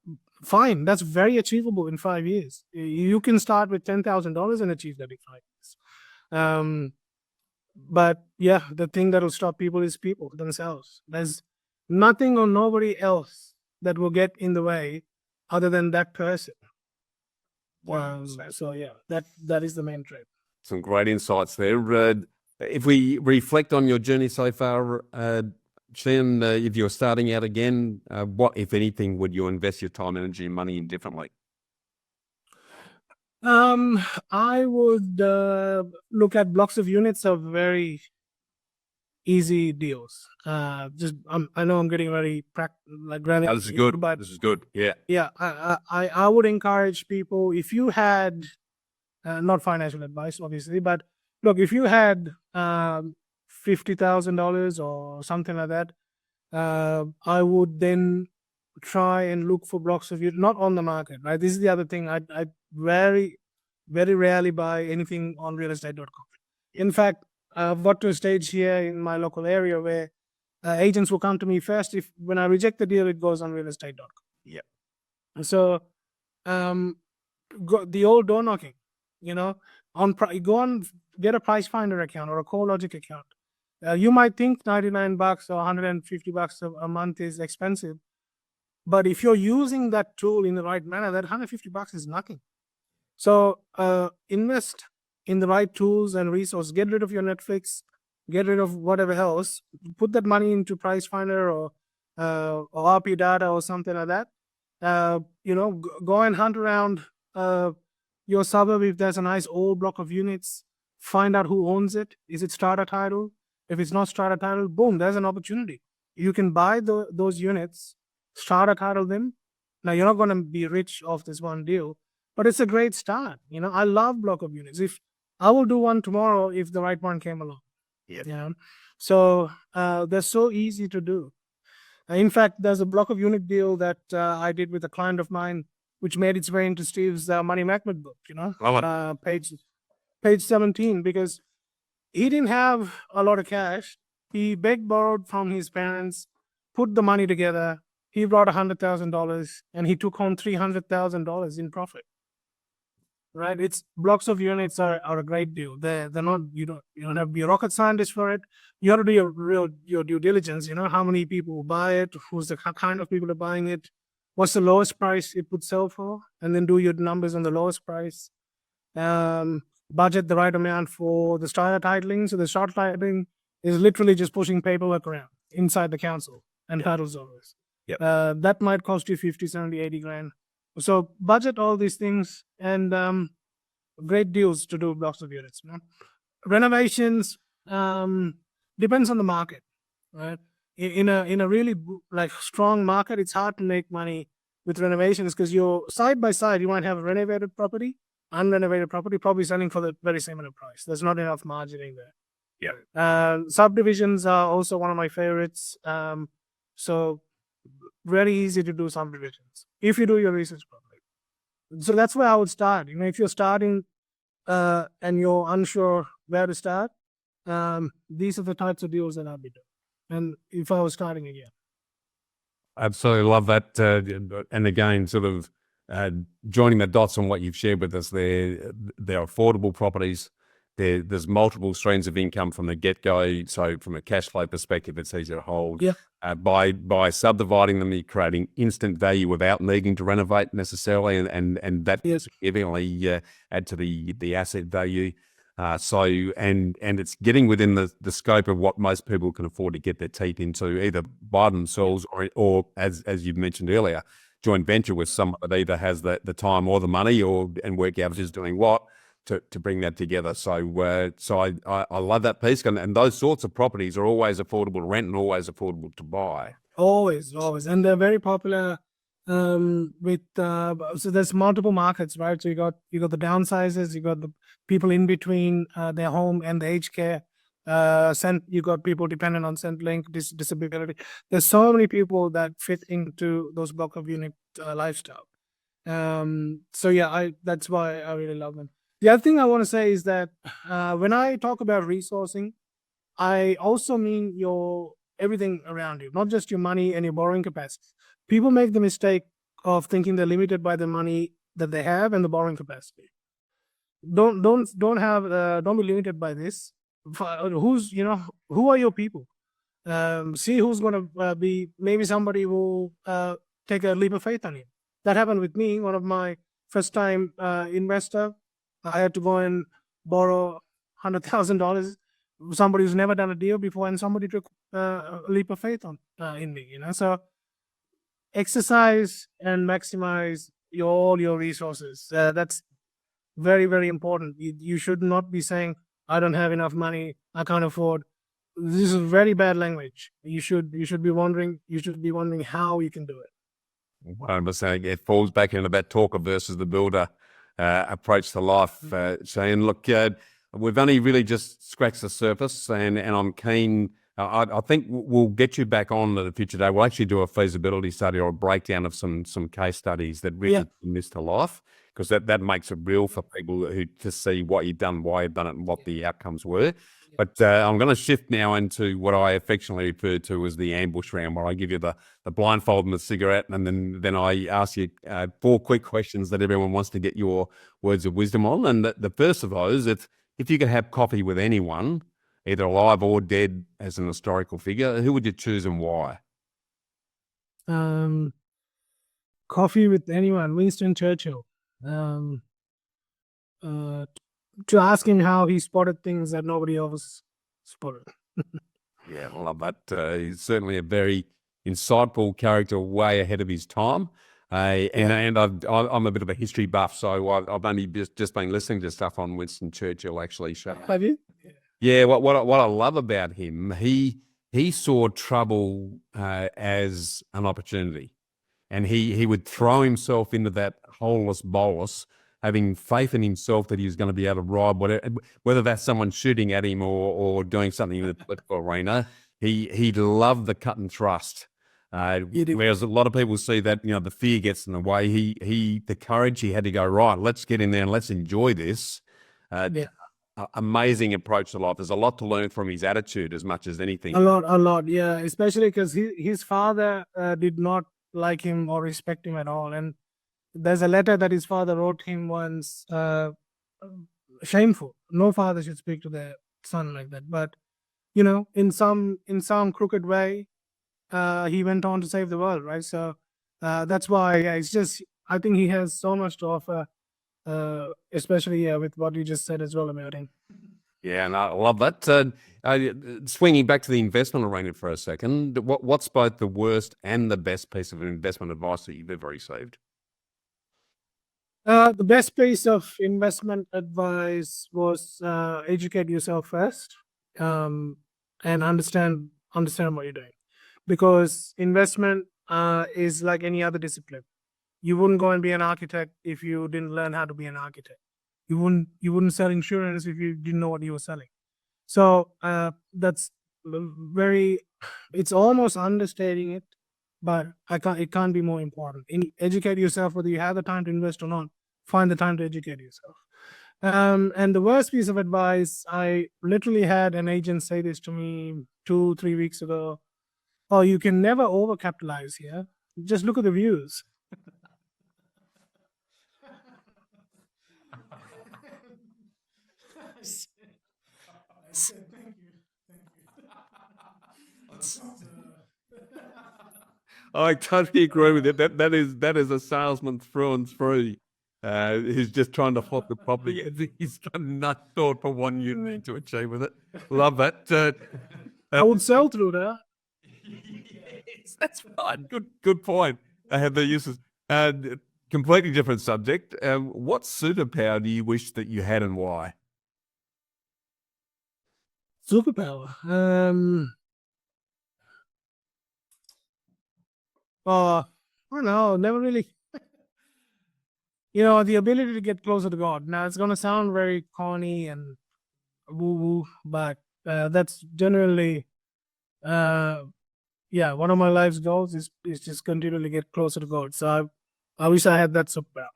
fine. That's very achievable in 5 years. You can start with $10,000 and achieve that in 5 years. But yeah, the thing that'll stop people is people themselves. There's nothing or nobody else that will get in the way other than that person. So yeah, that is the main trait. Some great insights there. If we reflect on your journey so far, Shehan, if you're starting out again, what, if anything, would you invest your time, energy, and money in differently? I would look at blocks of units of very easy deals. I know I'm getting very granular. This is good. But this is good. Yeah. Yeah, I would encourage people, if you had not financial advice, obviously, but look, if you had $50,000 or something like that, I would then try and look for blocks of units, not on the market, right? This is the other thing. I very, very rarely buy anything on realestate.com. In fact, I've got to a stage here in my local area where agents will come to me first. When I reject the deal, it goes on realestate.com. Yeah. So the old door knocking, go on, get a price finder account or a CoreLogic account. You might think $99 or $150 a month is expensive, but if you're using that tool in the right manner, that $150 is nothing. So invest in the right tools and resources. Get rid of your Netflix, get rid of whatever else. Put that money into Price Finder or RP Data or something like that. Go and hunt around your suburb if there's a nice old block of units. Find out who owns it. Is it strata title? If it's not strata title, boom, there's an opportunity. You can buy those units, strata title them. Now, you're not going to be rich off this one deal, but it's a great start. I love block of units. If I will do one tomorrow if the right one came along. Yeah. So they're so easy to do. In fact, there's a block of unit deal that I did with a client of mine, which made its way into Steve's Money Magnet book, page 17, because he didn't have a lot of cash. He begged, borrowed from his parents, put the money together. he brought $100,000 and he took home $300,000 in profit. Right? It's blocks of units are a great deal. They're not, you don't have to be a rocket scientist for it. You have to do your due diligence, how many people buy it, who's the kind of people are buying it, what's the lowest price it would sell for, and then do your numbers on the lowest price. Budget the right amount for the starter titling. So the starter titling is literally just pushing paperwork around inside the council and titles office. Yep. That might cost you 50, 70, 80 grand. So budget all these things, and great deals to do blocks of units. Renovations depends on the market, right? In a really strong market, it's hard to make money with renovations because you're side by side. You might have a renovated property, unrenovated property, probably selling for the very similar price. There's not enough margining there. Yeah. Subdivisions are also one of my favorites. So very easy to do subdivisions if you do your research properly. So that's where I would start. If you're starting and you're unsure where to start, these are the types of deals that I'd be doing. And if I was starting again. Absolutely love that. And again, sort of joining the dots on what you've shared with us there, they're affordable properties. There's multiple streams of income from the get-go. So from a cash flow perspective, it's easier to hold. Yeah. By subdividing them, you're creating instant value without needing to renovate necessarily, and that significantly add to the asset value. And it's getting within the scope of what most people can afford to get their teeth into, either by themselves or as you've mentioned earlier, joint venture with someone that either has the time or the money and work out who's doing what to bring that together. So I love that piece, and those sorts of properties are always affordable to rent and always affordable to buy. Always, and they're very popular. With so there's multiple markets, right? So you got the downsizers, you got the people in between their home and the aged care. You got people dependent on Centrelink, disability. There's so many people that fit into those block of unit lifestyle. So yeah, that's why I really love them. The other thing I want to say is that when I talk about resourcing, I also mean your everything around you, not just your money and your borrowing capacity. People make the mistake of thinking they're limited by the money that they have and the borrowing capacity. Don't be limited by this. Who are your people? See who's going to be. Maybe somebody will take a leap of faith on you. That happened with me. One of my first time investor, I had to go and borrow $100,000. Somebody who's never done a deal before, and somebody took a leap of faith in me. So exercise and maximize all your resources. That's very, very important. You should not be saying, I don't have enough money, I can't afford. This is very bad language. You should be wondering how you can do it. 100%. It falls back into that talker versus the builder approach to life. Shehan, look, we've only really just scratched the surface, and I'm keen. I think we'll get you back on at a future day. We'll actually do a feasibility study or a breakdown of some case studies that really bring this to life, because that makes it real for people who to see what you've done, why you've done it, and what the outcomes were. But I'm going to shift now into what I affectionately refer to as the ambush round, where I give you the blindfold and the cigarette, and then I ask you 4 quick questions that everyone wants to get your words of wisdom on. And the first of those, it's if you could have coffee with anyone, either alive or dead, as an historical figure, who would you choose and why? Coffee with anyone, Winston Churchill. To ask him how he spotted things that nobody else spotted. Yeah, I love that. He's certainly a very insightful character, way ahead of his time. And I'm a bit of a history buff, so I've only just been listening to stuff on Winston Churchill, actually. Have you? Yeah, what I love about him, he saw trouble as an opportunity, and he would throw himself into that holeless bolus, having faith in himself that he was going to be able to ride whether that's someone shooting at him or doing something in the political arena. He loved the cut and thrust. Whereas a lot of people see that the fear gets in the way. The courage, he had to go, right, let's get in there and let's enjoy this. Amazing approach to life. There's a lot to learn from his attitude as much as anything. A lot, yeah. Especially because his father did not like him or respect him at all. And there's a letter that his father wrote him once. Shameful. No father should speak to their son like that. But in some crooked way, he went on to save the world, right? So that's why, yeah, it's just, I think he has so much to offer, especially with what you just said as well about him. Yeah, and I love that. Swinging back to the investment arena for a second, what's both the worst and the best piece of investment advice that you've ever received? The best piece of investment advice was educate yourself first, and understand what you're doing, because investment is like any other discipline. You wouldn't go and be an architect if you didn't learn how to be an architect. You wouldn't sell insurance if you didn't know what you were selling. So that's very. It's almost understating it, but it can't be more important. Educate yourself, whether you have the time to invest or not. Find the time to educate yourself. And the worst piece of advice, I literally had an agent say this to me 2-3 weeks ago. Oh, you can never overcapitalize here. Just look at the views. I totally agree with it. That is a salesman through and through. Who's just trying to flop the property. He's got not thought for one you need to achieve with it. Love that. I would sell through that. Yes, that's right. Good point. I have the uses. Completely different subject. What superpower do you wish that you had and why? Superpower. I don't know. Never really. The ability to get closer to God. Now, it's gonna sound very corny and woo-woo, but that's generally, one of my life's goals is just continually get closer to God. So I wish I had that superpower.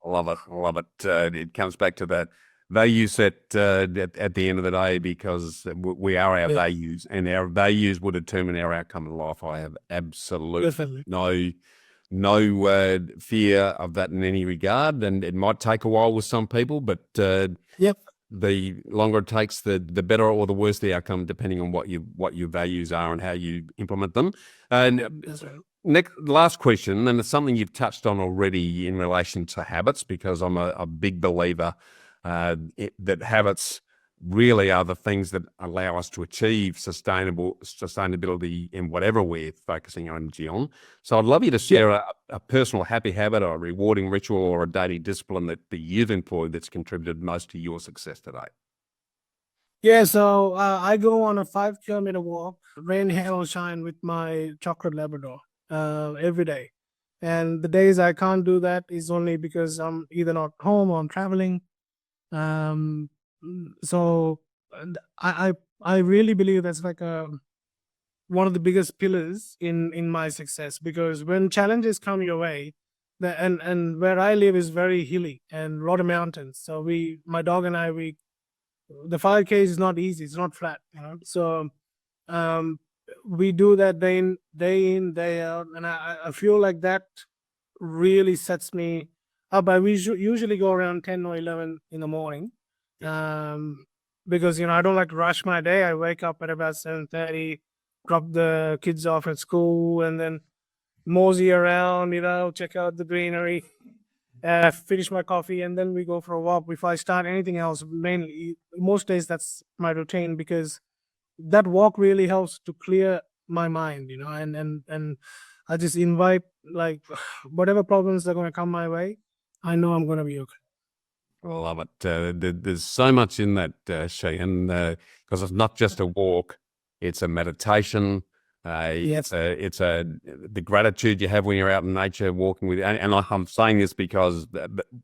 I love it. I love it. It comes back to that value set at the end of the day, because we are our values, and our values will determine our outcome in life. I have absolutely Definitely. no fear of that in any regard, and it might take a while with some people, but Yep. the longer it takes, the better or the worse the outcome, depending on what your values are and how you implement them. And That's right. last question, and it's something you've touched on already in relation to habits, because I'm a big believer that habits really are the things that allow us to achieve sustainability in whatever we're focusing our energy on. So I'd love you to share a personal happy habit or a rewarding ritual or a daily discipline that you've employed that's contributed most to your success today. Yeah, so I go on a 5-kilometer walk, rain, hail, or shine, with my chocolate Labrador every day. And the days I can't do that is only because I'm either not home or I'm traveling. So I really believe that's like one of the biggest pillars in my success, because when challenges come your way, and where I live is very hilly and a lot of mountains. So my dog and I, the 5K is not easy. It's not flat, So we do that day in, day out, and I feel like that really sets me up. I usually go around 10 or 11 in the morning, because I don't like to rush my day. I wake up at about 7:30, drop the kids off at school, and then mosey around, check out the greenery, finish my coffee, and then we go for a walk. If I start anything else, mainly most days that's my routine, because that walk really helps to clear my mind, and I just invite, like, whatever problems are going to come my way, I know I'm going to be okay. I love it. There's so much in that, Shehan, because it's not just a walk; it's a meditation. Yes. It's the gratitude you have when you're out in nature walking with. And I'm saying this because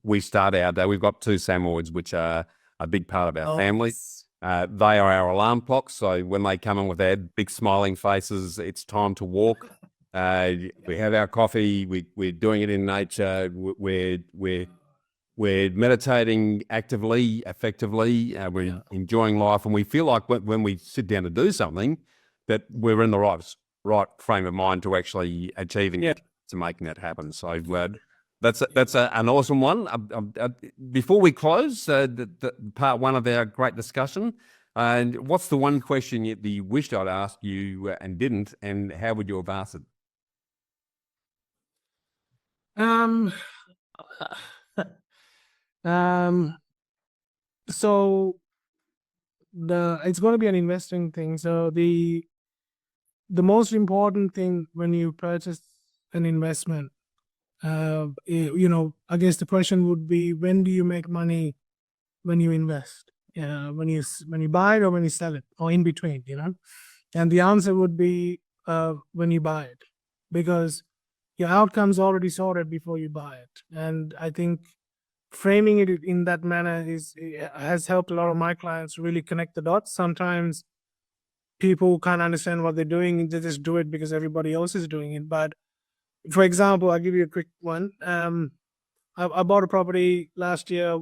we start our day. We've got 2 Samoyeds, which are a big part of our family. Yes. They are our alarm clocks. So when they come in with their big smiling faces, it's time to walk. We have our coffee. We're doing it in nature. We're meditating actively, effectively. We're enjoying life, and we feel like when we sit down to do something, that we're in the right frame of mind to actually achieving it. making that happen. So that's an awesome one. Before we close the part one of our great discussion, and what's the one question you wished I'd asked you and didn't, and how would you have asked it? So it's going to be an investing thing. So the most important thing when you purchase an investment, I guess the question would be, when do you make money when you invest? When you buy it or when you sell it, or in between, And the answer would be when you buy it, because your outcome's already sorted before you buy it. And I think framing it in that manner has helped a lot of my clients really connect the dots. Sometimes people can't understand what they're doing; they just do it because everybody else is doing it. But for example, I'll give you a quick one. I bought a property last year,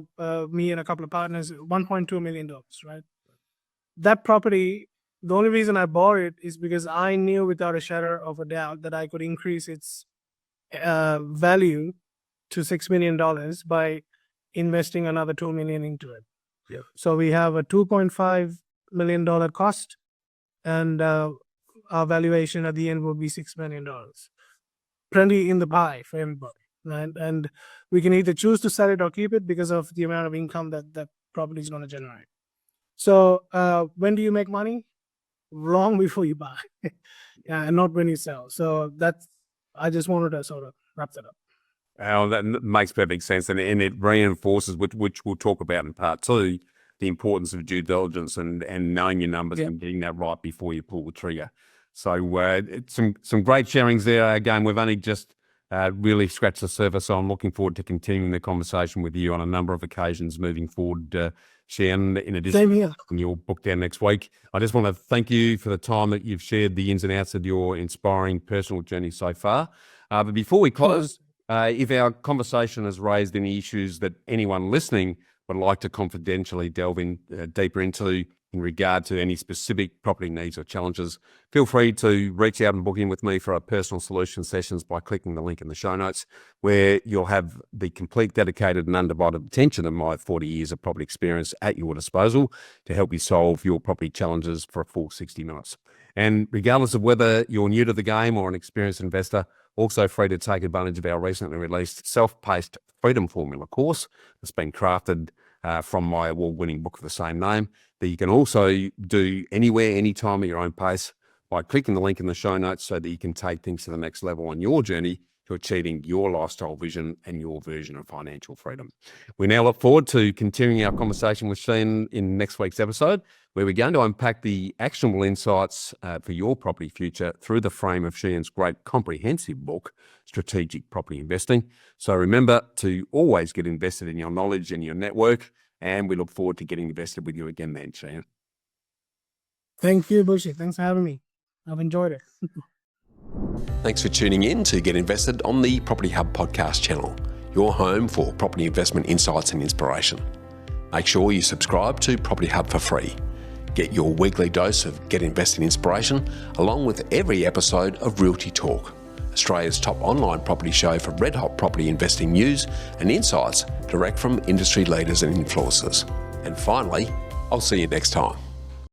me and a couple of partners, $1.2 million, right? That property, the only reason I bought it is because I knew without a shadow of a doubt that I could increase its value to $6 million by investing another $2 million into it. Yeah. So we have a $2.5 million cost, and our valuation at the end will be $6 million. Plenty in the pie for everybody, right? And we can either choose to sell it or keep it because of the amount of income that property is going to generate. So when do you make money? Long before you buy, and not when you sell. So I just wanted to sort of wrap that up. Oh, that makes perfect sense, and it reinforces, which we'll talk about in part two, the importance of due diligence and knowing your numbers and getting that right before you pull the trigger. So some great sharings there. Again, we've only just really scratched the surface. So I'm looking forward to continuing the conversation with you on a number of occasions moving forward, Shehan, in addition to your book down next week. I just want to thank you for the time that you've shared the ins and outs of your inspiring personal journey so far. But before we close, if our conversation has raised any issues that anyone listening would like to confidentially delve in deeper into in regard to any specific property needs or challenges, feel free to reach out and book in with me for our personal solution sessions by clicking the link in the show notes, where you'll have the complete, dedicated and undivided attention of my 40 years of property experience at your disposal to help you solve your property challenges for a full 60 minutes. And regardless of whether you're new to the game or an experienced investor, also free to take advantage of our recently released self-paced Freedom Formula course that's been crafted from my award-winning book of the same name, that you can also do anywhere, anytime at your own pace by clicking the link in the show notes so that you can take things to the next level on your journey to achieving your lifestyle vision and your version of financial freedom. We now look forward to continuing our conversation with Shehan in next week's episode, where we're going to unpack the actionable insights for your property future through the frame of Shehan's great comprehensive book, Strategic Property Investing. So remember to always get invested in your knowledge and your network, and we look forward to getting invested with you again then, Shehan. Thank you, Bushy. Thanks for having me. I've enjoyed it. Thanks for tuning in to Get Invested on the Property Hub podcast channel, your home for property investment insights and inspiration. Make sure you subscribe to Property Hub for free. Get your weekly dose of Get Invested inspiration along with every episode of Realty Talk, Australia's top online property show for red-hot property investing news and insights direct from industry leaders and influencers. And finally, I'll see you next time.